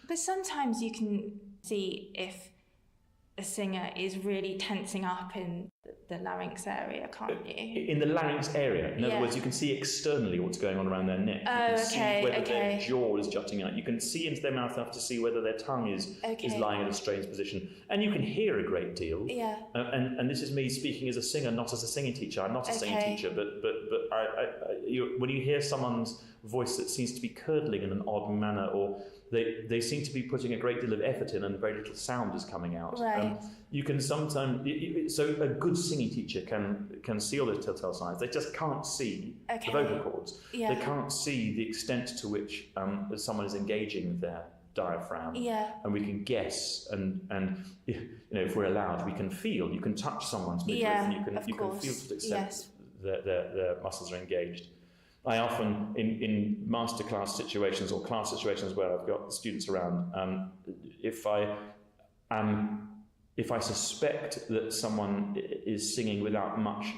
But sometimes you can see if a singer is really tensing up in the larynx area, can't you? In the larynx area. In other words, you can see externally what's going on around their neck. You can see whether their jaw is jutting out. You can see into their mouth enough to see whether their tongue is lying in a strange position. And you can hear a great deal. Yeah. And this is me speaking as a singer, not as a singing teacher. I'm not a singing teacher, but when you hear someone's voice that seems to be curdling in an odd manner, or they seem to be putting a great deal of effort in and very little sound is coming out. Right. You can sometimes, so a good singing teacher can see all those telltale signs. They just can't see the vocal cords. Yeah. They can't see the extent to which someone is engaging with their diaphragm. Yeah. And we can guess, and if we're allowed, we can feel. You can touch someone's midriff, and you can feel to the extent their muscles are engaged. I often, in masterclass situations or class situations where I've got students around, if I suspect that someone is singing without much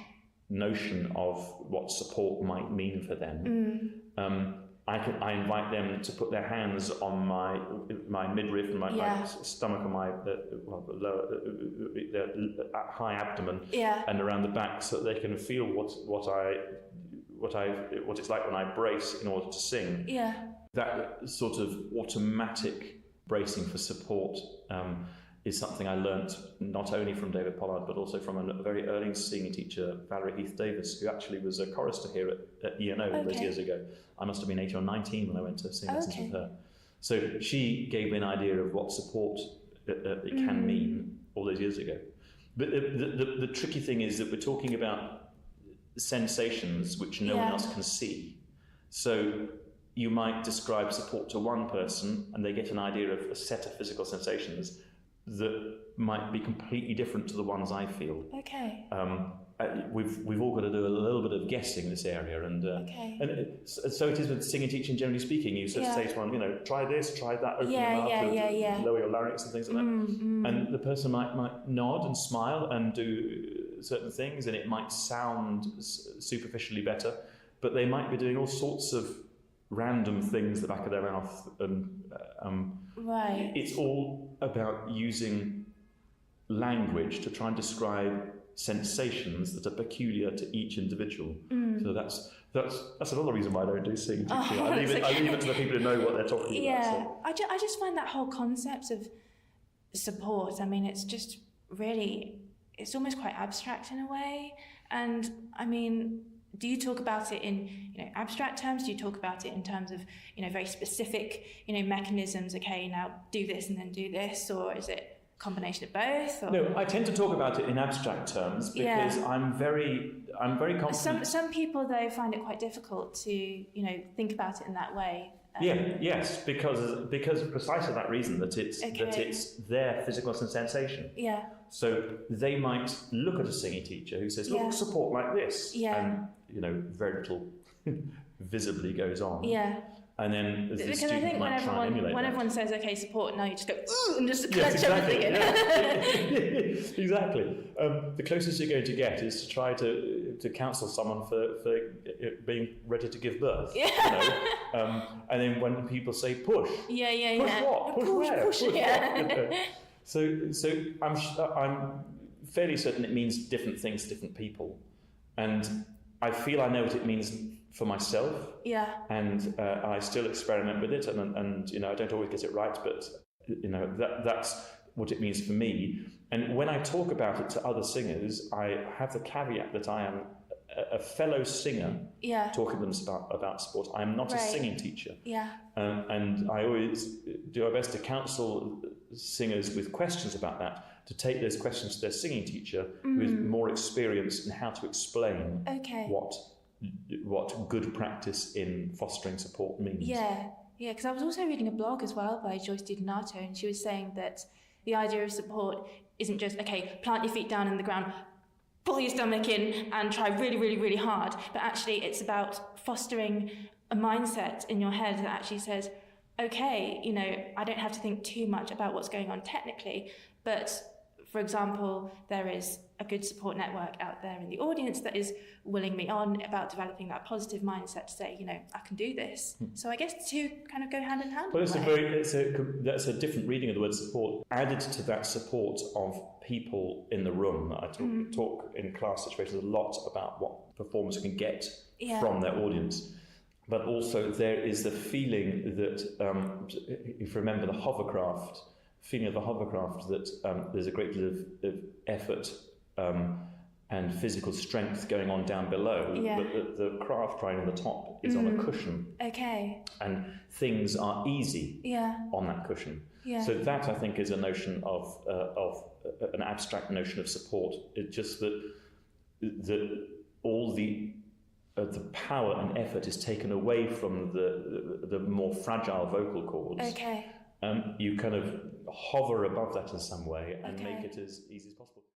notion of what support might mean for them, I invite them to put their hands on my midriff and my stomach and my lower, high abdomen and around the back, so that they can feel what it's like when I brace in order to sing. Yeah. That sort of automatic bracing for support is something I learnt not only from David Pollard, but also from a very early singing teacher, Valerie Heath Davis, who actually was a chorister here at ENO those years ago. I must have been 18 or 19 when I went to sing lessons with her. So she gave me an idea of what support it can mean all those years ago. But the tricky thing is that we're talking about sensations which no one else can see. So you might describe support to one person and they get an idea of a set of physical sensations that might be completely different to the ones I feel. Okay. We've all got to do a little bit of guessing in this area, and so it is with singing teaching. Generally speaking, you sort of say to one, try this, try that, open your mouth, lower your larynx and things like that, and the person might nod and smile and do certain things, and it might sound superficially better, but they might be doing all sorts of random things at the back of their mouth, and it's all about using language to try and describe sensations that are peculiar to each individual. So that's another reason why I don't do singing teaching. I leave it to the people who know what they're talking about. So. I just find that whole concept of support, I mean, it's just really, it's almost quite abstract in a way. And I mean, do you talk about it in abstract terms? Do you talk about it in terms of very specific mechanisms? Okay, now do this and then do this, or is it a combination of both? Or? No, I tend to talk about it in abstract terms because I'm very confident. Some people though find it quite difficult to think about it in that way. Yes, because precisely that reason that it's their physical sensation. Yeah. So they might look at a singing teacher who says, "Look, support like this," and very little visibly goes on. Yeah. And then the because student I think might try and emulate when that. everyone says, "Okay, support," now you just go ooh and just clench everything in. Exactly. The closest you're going to get is to try to counsel someone for being ready to give birth. Yeah. And then when people say push, push what? Push where? Push what? So I'm fairly certain it means different things to different people, and I feel I know what it means for myself. Yeah. And I still experiment with it, and I don't always get it right, but that's what it means for me. And when I talk about it to other singers, I have the caveat that I am a fellow singer talking to them about sport. I am not a singing teacher. Yeah. And I always do my best to counsel singers with questions about that, to take those questions to their singing teacher who is more experienced in how to explain what good practice in fostering support means. Yeah, because I was also reading a blog as well by Joyce DiDonato, and she was saying that the idea of support isn't just, okay, plant your feet down in the ground, pull your stomach in and try really, really, really hard, but actually it's about fostering a mindset in your head that actually says, okay, I don't have to think too much about what's going on technically, but for example, there is a good support network out there in the audience that is willing me on about developing that positive mindset to say, you know, I can do this. So I guess the two kind of go hand in hand. Well, that's a different reading of the word support. Added to that support of people in the room. I talk in class situations a lot about what performers can get from their audience. But also there is the feeling that, if you remember the hovercraft, that there's a great deal of effort and physical strength going on down below, but the craft right on the top is on a cushion. Okay. And things are easy on that cushion. Yeah. So that, I think, is a notion of an abstract notion of support. It's just that all the power and effort is taken away from the more fragile vocal cords. Okay. You kind of hover above that in some way and make it as easy as possible.